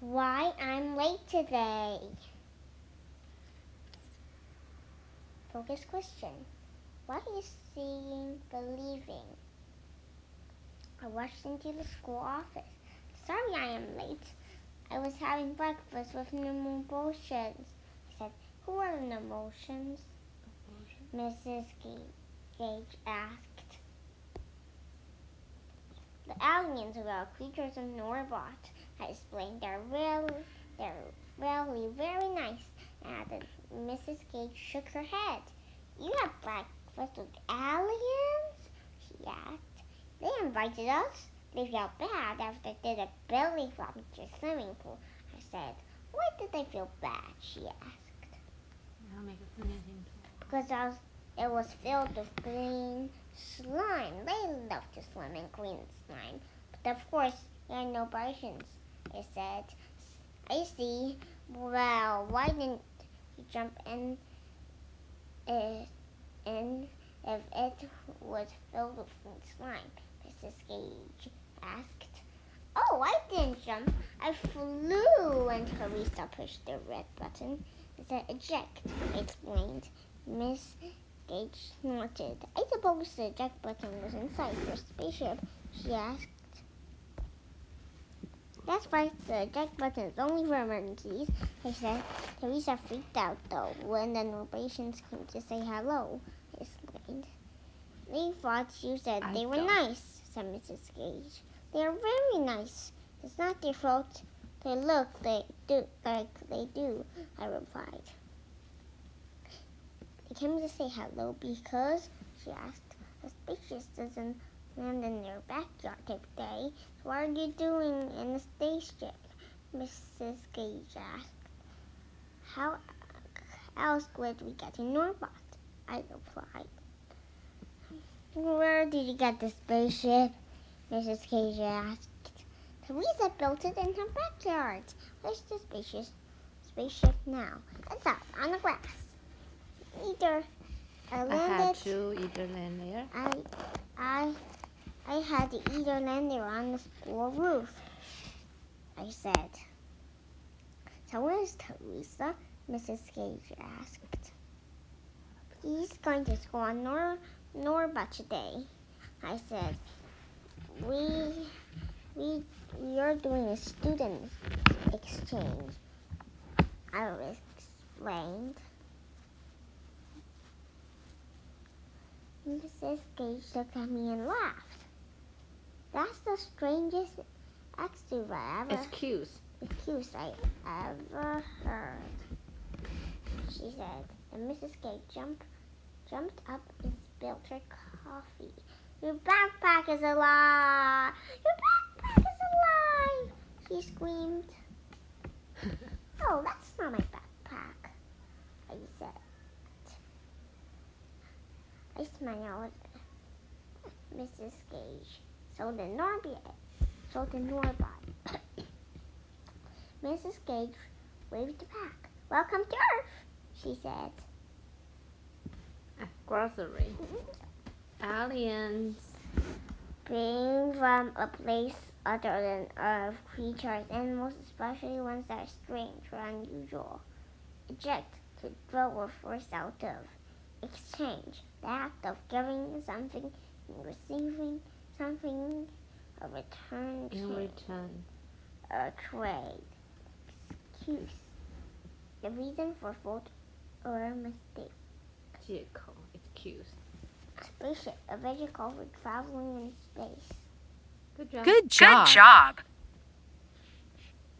Why I'm late today. Focus question. What is seeing believing? I rushed into the school office. Sorry I am late. I was having breakfast with emotions. I said, who are the emotions? Mrs. Gage asked. The aliens are creatures of Norbot. I explained they're really very nice. And Mrs. Gage shook her head. You had breakfast with aliens? She asked. They invited us. They felt bad after they did a belly flop into the swimming pool. I said, why did they feel bad? She asked. Because it was filled with green slime. They love to swim in green slime. But of course, there are no Martians. I said, I see. Well, why didn't you jump in if it was filled with green slime? Mrs. Gage asked. Oh, I didn't jump. I flew. And Teresa pushed the red button. It said eject, I explained. Miss Gage snorted. I suppose the eject button was inside your spaceship, she asked. That's right, the eject button is only for emergencies, I said. Teresa freaked out, though, when the Norbations came to say hello, I explained. They thought you said they were nice, said Mrs. Gage. They are very nice. It's not their fault. They look like they do, I replied. They came to say hello because, she asked, a spaceship doesn't land in their backyard every day. So what are you doing in a spaceship? Mrs. Gage asked. How else would we get to Norbot? I replied. Where did you get the spaceship? Mrs. Gage asked. Teresa built it in her backyard. Where's the spaceship now? It's out on the grass. I had to either land there. I had to either land there on the school roof, I said. So where's Teresa? Mrs. Gage asked. He's going to school on Norbot today, I said. We are doing a student exchange, I explained. Mrs. Gage looked at me and laughed. That's the strangest excuse I ever heard, she said. And Mrs. Gage jumped up and spilled her coffee. Your backpack is alive! Your backpack is alive! She screamed. Oh, that's not my backpack, I said. I smiled. Mrs. Gage. So the Norbot. Mrs. Gage waved the pack. Welcome to Earth, she said. Grocery. Aliens. Being from a place other than Earth, creatures, animals, especially ones that are strange or unusual. Eject, to throw or force out of. Exchange, the act of giving something and receiving something, a return a trade. Excuse, the reason for fault or mistake. Excuse. Spaceship, a vehicle for traveling in space. Good job. Good job.